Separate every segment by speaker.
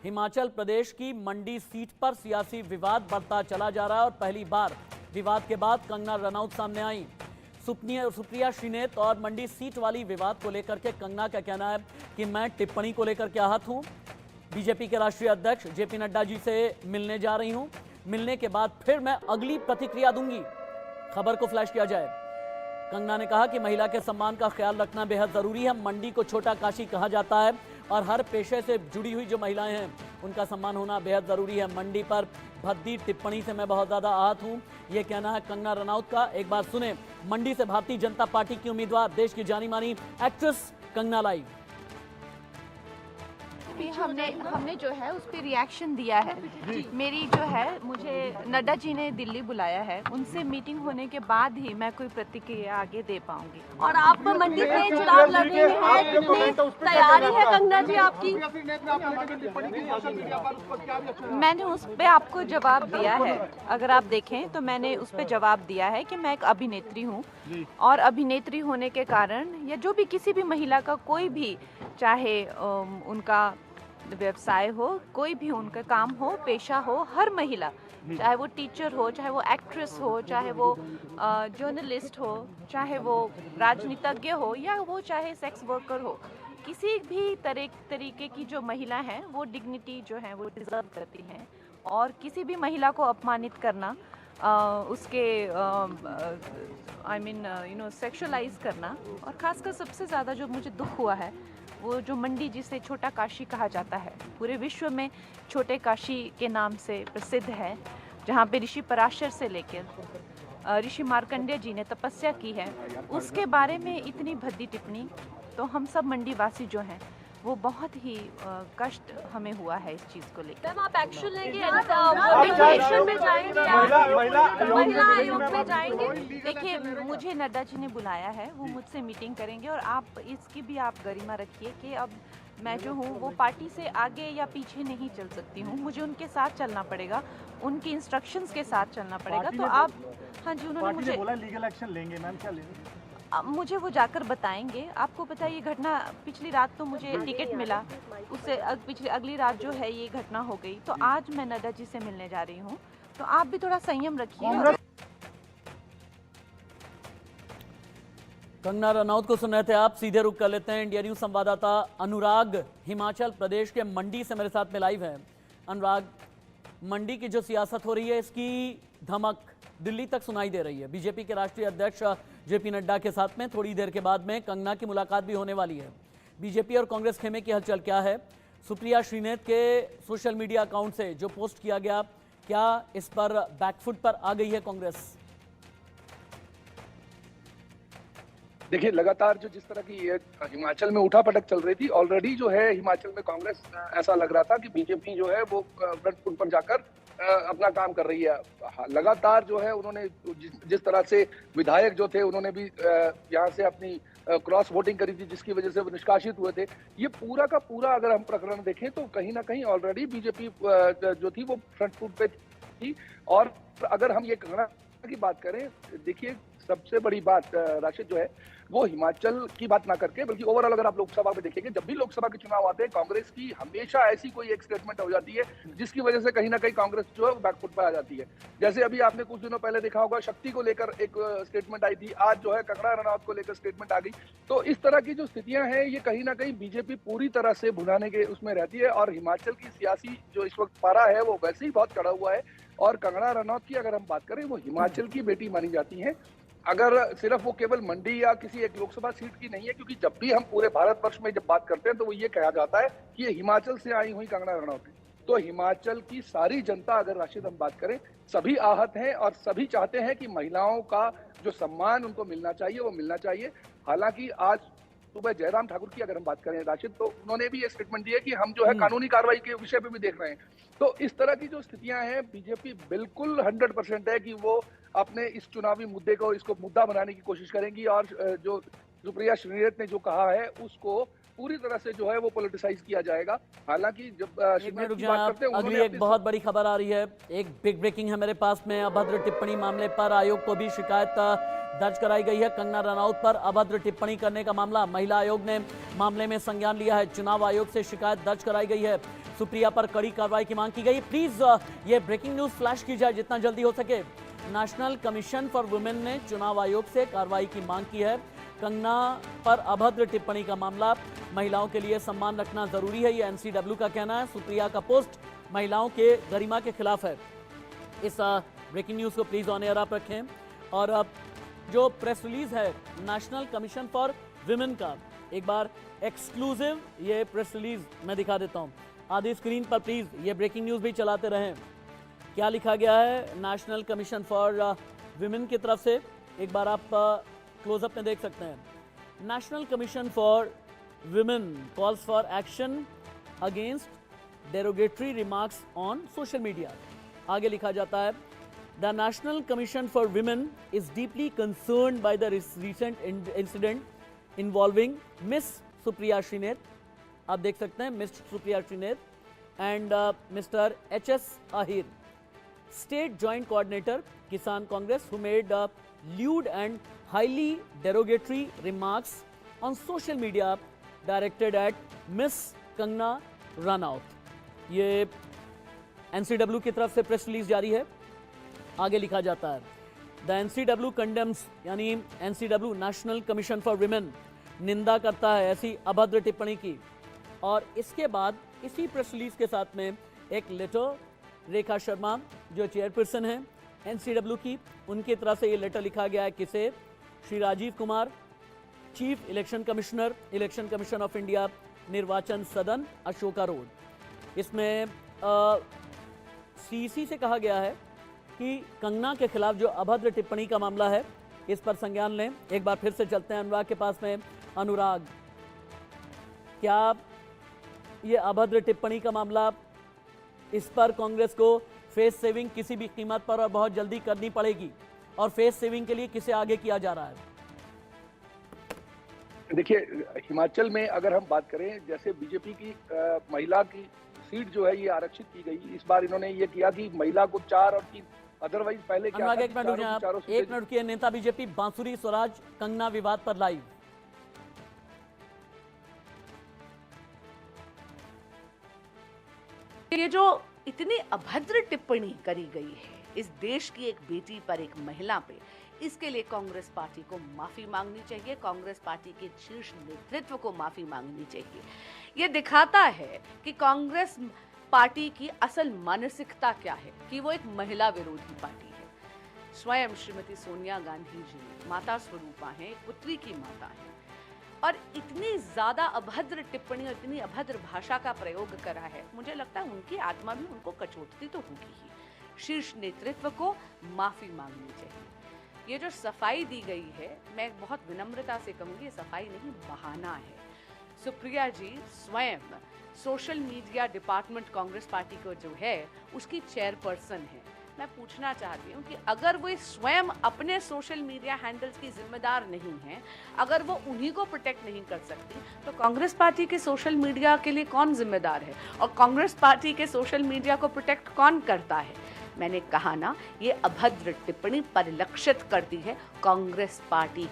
Speaker 1: हिमाचल प्रदेश की मंडी सीट पर सियासी विवाद बढ़ता चला जा रहा है और पहली बार विवाद के बाद कंगना रनौत सामने आई। सुप्रिया श्रीनेत और मंडी सीट वाली विवाद को लेकर के कंगना का कहना है कि मैं टिप्पणी को लेकर के आहत हूं। बीजेपी के राष्ट्रीय अध्यक्ष जेपी नड्डा जी से मिलने जा रही हूं। मिलने के बाद फिर मैं अगली प्रतिक्रिया दूंगी। खबर को फ्लैश किया जाए। कंगना ने कहा कि महिला के सम्मान का ख्याल रखना बेहद जरूरी है। मंडी को छोटा काशी कहा जाता है और हर पेशे से जुड़ी हुई जो महिलाएं हैं उनका सम्मान होना बेहद जरूरी है। मंडी पर भद्दी टिप्पणी से मैं बहुत ज्यादा आहत हूं, ये कहना है कंगना रनौत का। एक बार सुने मंडी से भारतीय जनता पार्टी की उम्मीदवार, देश की जानी मानी एक्ट्रेस कंगना लाइव।
Speaker 2: हमने जो है उस पर रिएक्शन दिया है। मेरी जो है, मुझे नड्डा जी ने दिल्ली बुलाया है, उनसे मीटिंग होने के बाद ही मैं कोई प्रतिक्रिया आगे दे पाऊंगी।
Speaker 3: और आप मंडी से चुनाव लड़ने हैं, कितनी तैयारी है कंगना जी आपकी?
Speaker 2: मैंने उस पर आपको जवाब दिया है। अगर आप देखें तो मैंने उस पर जवाब दिया है कि मैं एक अभिनेत्री हूँ और अभिनेत्री होने के कारण या जो भी किसी भी महिला का कोई भी, चाहे उनका व्यवसाय हो, कोई भी उनका काम हो, पेशा हो, हर महिला, चाहे वो टीचर हो, चाहे वो एक्ट्रेस हो, चाहे वो जर्नलिस्ट हो, चाहे वो राजनीतिज्ञ हो या वो चाहे सेक्स वर्कर हो, किसी भी तरीके की जो महिला हैं वो डिग्निटी जो है वो डिजर्व करती हैं। और किसी भी महिला को अपमानित करना, उसके सेक्सुअलाइज करना, और खासकर सबसे ज़्यादा जो मुझे दुख हुआ है वो जो मंडी जिसे छोटा काशी कहा जाता है, पूरे विश्व में छोटे काशी के नाम से प्रसिद्ध है, जहाँ पे ऋषि पराशर से लेकर ऋषि मार्कंडेय जी ने तपस्या की है, उसके बारे में इतनी भद्दी टिप्पणी, तो हम सब मंडी वासी जो हैं वो बहुत ही कष्ट हमें हुआ है इस चीज़ को लेकर।
Speaker 3: मैम आप एक्शन लेंगे, वोटिंग में जाएंगे, महिला आयोग में जाएंगे?
Speaker 2: देखिए, मुझे नड्डा जी ने बुलाया है, वो मुझसे मीटिंग करेंगे और आप इसकी भी आप गरिमा रखिए कि अब मैं जो हूँ वो पार्टी से आगे या पीछे नहीं चल सकती हूँ, मुझे उनके साथ चलना पड़ेगा, उनकी इंस्ट्रक्शंस के साथ चलना पड़ेगा। तो आप, हाँ जी, उन्होंने मुझे
Speaker 4: बोला लीगल एक्शन लेंगे। मैम क्या लेंगे?
Speaker 2: मुझे वो जाकर बताएंगे। आपको पता है ये घटना, पिछली रात तो मुझे टिकट मिला, उससे अगली रात जो है ये घटना हो गई, तो आज मैं नड्डा जी से मिलने जा रही हूँ, तो आप भी थोड़ा संयम रखिए।
Speaker 1: कंगना रनौत को सुन रहे थे आप। सीधे रुख कर लेते हैं। इंडिया न्यूज संवाददाता अनुराग हिमाचल प्रदेश के मंडी से मेरे साथ में लाइव है। अनुराग, मंडी की जो सियासत हो रही है इसकी धमक दिल्ली तक सुनाई दे रही है। बीजेपी के राष्ट्रीय अध्यक्ष जेपी नड्डा के साथ में थोड़ी देर के बाद में कंगना की मुलाकात भी होने वाली है। बीजेपी और कांग्रेस खेमे की हलचल क्या है? सुप्रिया श्रीनेत के सोशल मीडिया अकाउंट से जो पोस्ट किया गया, क्या इस पर बैकफुट पर आ गई है कांग्रेस?
Speaker 5: देखिए, लगातार जो जिस तरह की हिमाचल में उठापटक चल रही थी, ऑलरेडी जो है हिमाचल में कांग्रेस, ऐसा लग रहा था कि बीजेपी जो है वो फ्रंट फुट पर जाकर अपना काम कर रही है। लगातार जो है उन्होंने जिस तरह से विधायक जो थे उन्होंने भी यहाँ से अपनी क्रॉस वोटिंग करी थी, जिसकी वजह से वो निष्कासित हुए थे। ये पूरा का पूरा अगर हम प्रकरण देखें तो कहीं ना कहीं ऑलरेडी बीजेपी जो थी वो फ्रंट फुट पे थी। और अगर हम ये कंगना की बात करें, देखिए सबसे बड़ी बात राशिद जो है वो हिमाचल की बात ना करके बल्कि ओवरऑल अगर आप लोकसभा में देखेंगे, जब भी लोकसभा के चुनाव आते हैं कांग्रेस की हमेशा ऐसी कोई एक स्टेटमेंट हो जाती है जिसकी वजह से कहीं ना कहीं कांग्रेस जो है वो बैकफुट पर आ जाती है। जैसे अभी आपने कुछ दिनों पहले देखा होगा, शक्ति को लेकर एक स्टेटमेंट आई थी, आज जो है कंगना रनौत को लेकर स्टेटमेंट आ गई। तो इस तरह की जो स्थितियां हैं ये कहीं ना कहीं बीजेपी पूरी तरह से भुनाने के उसमें रहती है। और हिमाचल की सियासी जो इस वक्त पारा है वो वैसे ही बहुत चढ़ा हुआ है। और कंगना रनौत की अगर हम बात करें, वो हिमाचल की बेटी मानी जाती है। अगर सिर्फ वो केवल मंडी या किसी एक लोकसभा सीट की नहीं है, क्योंकि जब भी हम पूरे भारतवर्ष में जब बात करते हैं तो वो ये कहा जाता है कि ये हिमाचल से आई हुई कंगना रनौत है। तो हिमाचल की सारी जनता, अगर राशिद हम बात करें, सभी आहत हैं और सभी चाहते हैं कि महिलाओं का जो सम्मान उनको मिलना चाहिए वो मिलना चाहिए। हालांकि आज सुबह जयराम ठाकुर की अगर हम बात करें राशिद, तो उन्होंने भी ये स्टेटमेंट दिया कि हम जो है कानूनी कार्रवाई के विषय पे भी देख रहे हैं। तो इस तरह की जो स्थितियां हैं, बीजेपी बिल्कुल 100% है कि वो अपने इस चुनावी मुद्दे को, इसको मुद्दा बनाने की कोशिश करेंगी। और जो सुप्रिया श्रीनेत ने जो कहा है उसको पूरी तरह से जो है वो पॉलिटिसाइज किया जाएगा। हालांकि जब श्रीनेत की बात करते हैं,
Speaker 1: अगली एक बहुत बड़ी खबर आ रही है, एक बिग ब्रेकिंग है मेरे पास में। अभद्र टिप्पणी मामले पर आयोग को भी शिकायत दर्ज कराई गई है। कंगना रनौत पर अभद्र टिप्पणी करने का मामला, महिला आयोग ने मामले में संज्ञान लिया है। चुनाव आयोग से शिकायत दर्ज कराई गई है। सुप्रिया पर कड़ी कार्रवाई की मांग की गई। प्लीज ये ब्रेकिंग न्यूज फ्लैश की जाए जितना जल्दी हो सके। नेशनल कमीशन फॉर वुमेन ने चुनाव आयोग से कार्रवाई की मांग की है। कंगना पर अभद्र टिप्पणी का मामला, महिलाओं के लिए सम्मान रखना जरूरी है, ये एनसीडब्ल्यू का कहना है। सुप्रिया का पोस्ट महिलाओं के गरिमा के खिलाफ है। इस ब्रेकिंग न्यूज को प्लीज ऑन एयर आप रखें। और अब जो प्रेस रिलीज है नेशनल कमीशन फॉर विमेन का, एक बार एक्सक्लूसिव ये प्रेस रिलीज मैं दिखा देता हूं। आधी स्क्रीन पर प्लीज ये ब्रेकिंग न्यूज भी चलाते रहें। क्या लिखा गया है नेशनल कमीशन फॉर विमेन की तरफ से, एक बार आप क्लोजअप में देख सकते हैं। National commission for women calls for action against derogatory remarks on social media. आगे लिखा जाता है, the national commission for women is deeply concerned by the recent incident involving miss Supriya Shrinate, आप देख सकते हैं miss Supriya Shrinate and mister HS. Ahir, state joint coordinator किसान Congress, who made lewd and highly derogatory remarks on social media directed at Miss Kangna Ranaut। ये NCW की तरफ से press release जारी है। आगे लिखा जाता है, द एनसीडब्ल्यू कंडेम्स, यानी NCW national commission for women निंदा करता है ऐसी अभद्र टिप्पणी की। और इसके बाद इसी प्रेस रिलीज के साथ में एक लेटर, रेखा शर्मा जो चेयरपर्सन है एनसीडब्ल्यू की, उनकी तरफ से ये लेटर लिखा गया है। किसे? Shri Rajeev Kumar, chief election commissioner, election commission of India, Nirvachan Sadan, Ashoka road. इसमें सीईसी से कहा गया है कि कंगना के खिलाफ जो अभद्र टिप्पणी का मामला है इस पर संज्ञान लें। एक बार फिर से चलते हैं अनुराग के पास में। अनुराग, क्या ये अभद्र टिप्पणी का मामला, इस पर कांग्रेस को फेस सेविंग किसी भी कीमत पर और बहुत जल्दी करनी पड़ेगी, और फेस सेविंग के लिए किसे आगे किया जा रहा है?
Speaker 5: देखिए, हिमाचल में अगर हम बात करें, जैसे बीजेपी की महिला की सीट जो है ये आरक्षित की गई। इस बार इन्होंने ये किया कि महिला को 4 और 3, अदरवाइज पहले क्या था,
Speaker 1: एक मिनट की नेता बीजेपी बांसुरी स्वराज कंगना विवाद पर लाइव।
Speaker 6: ये जो इतनी अभद्र टिप्पणी करी गई है इस देश की एक बेटी पर, एक महिला पे, इसके लिए कांग्रेस पार्टी को माफी मांगनी चाहिए। कांग्रेस पार्टी के शीर्ष नेतृत्व को माफी मांगनी चाहिए। ये दिखाता है कि कांग्रेस पार्टी की असल मानसिकता क्या है, कि वो एक महिला विरोधी पार्टी है। स्वयं श्रीमती सोनिया गांधी जी माता स्वरूपा हैं, एक पुत्री की माता हैं, और इतनी ज्यादा अभद्र टिप्पणी और इतनी अभद्र भाषा का प्रयोग करा है, मुझे लगता है उनकी आत्मा भी उनको कचोटती तो होगी ही। शीर्ष नेतृत्व को माफी मांगनी चाहिए। ये जो सफाई दी गई है, मैं बहुत विनम्रता से कहूंगी, ये सफाई नहीं, बहाना है। सुप्रिया जी स्वयं social media department Congress party को जो है उसकी चेयरपर्सन है। मैं पूछना चाहती हूँ कि अगर वो स्वयं अपने सोशल मीडिया हैंडल्स की जिम्मेदार नहीं है, अगर वो उन्हीं को प्रोटेक्ट नहीं कर सकती, तो कांग्रेस पार्टी के सोशल मीडिया के लिए कौन जिम्मेदार है, और कांग्रेस पार्टी के सोशल मीडिया को प्रोटेक्ट कौन करता है? मैंने कहा ना, ये अभद्र टिप्पणी परिलक्षित करती है कांग्रेस पार्टी।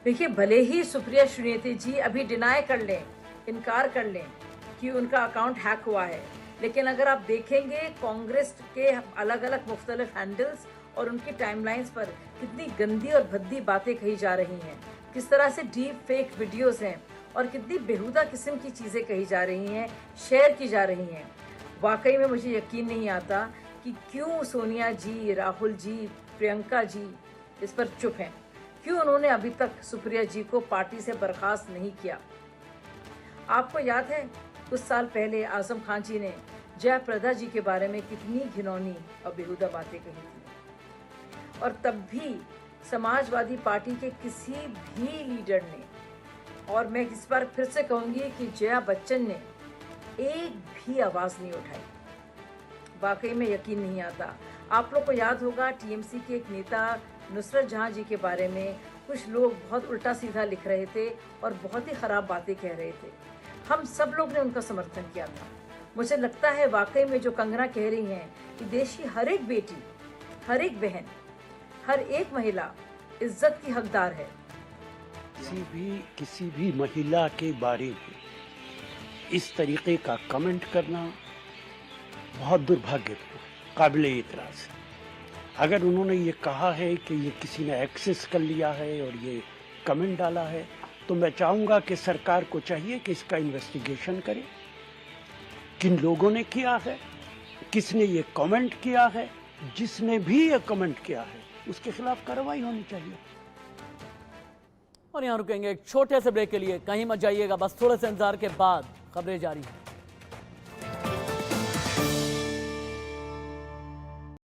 Speaker 7: देखिए, भले ही सुप्रिया श्रीनेत जी अभी डिनाई कर लें, इनकार कर लें कि उनका अकाउंट हैक हुआ है, लेकिन अगर आप देखेंगे कांग्रेस के अलग अलग मुख्तलिफ हैंडल्स और उनकी टाइमलाइंस पर कितनी गंदी और भद्दी बातें कही जा रही हैं, किस तरह से डीप फेक वीडियोस हैं और कितनी बेहुदा किस्म की चीज़ें कही जा रही हैं, शेयर की जा रही हैं। वाकई में मुझे यकीन नहीं आता कि क्यों सोनिया जी, राहुल जी, प्रियंका जी इस पर चुप हैं, क्यों उन्होंने अभी तक सुप्रिया जी को पार्टी से बर्खास्त नहीं किया। आपको याद है कुछ साल पहले आजम खान जी ने जयप्रदा जी के बारे में कितनी घिनौनी और बेहुदा बातें कही थी, और तब भी समाजवादी पार्टी के किसी भी लीडर ने, और मैं इस बार फिर से कहूंगी कि जया बच्चन ने एक भी आवाज़ नहीं उठाई। वाकई में यकीन नहीं आता। आप लोग को याद होगा टीएमसी के एक नेता नुसरत जहां जी के बारे में कुछ लोग बहुत उल्टा सीधा लिख रहे थे और बहुत ही ख़राब बातें कह रहे थे। हम सब लोग ने उनका समर्थन किया था। मुझे लगता है वाकई में जो कंगना कह रही हैं कि देश की हर एक बेटी, हर एक बहन, हर एक महिला इज्जत की हकदार है।
Speaker 8: किसी भी महिला के बारे में इस तरीके का कमेंट करना बहुत दुर्भाग्यपूर्ण, काबिल एतराज़ है। अगर उन्होंने ये कहा है कि ये किसी ने एक्सेस कर लिया है और ये कमेंट डाला है, तो मैं चाहूँगा कि सरकार को चाहिए कि इसका इन्वेस्टिगेशन करे, किन लोगों ने किया है, किसने ये कमेंट किया है, जिसने भी ये कमेंट किया है उसके खिलाफ कार्रवाई होनी चाहिए।
Speaker 1: और यहाँ रुकेंगे एक छोटे से ब्रेक के लिए, कहीं मत जाइएगा, बस थोड़े से इंतजार के बाद खबरें जारी हैं।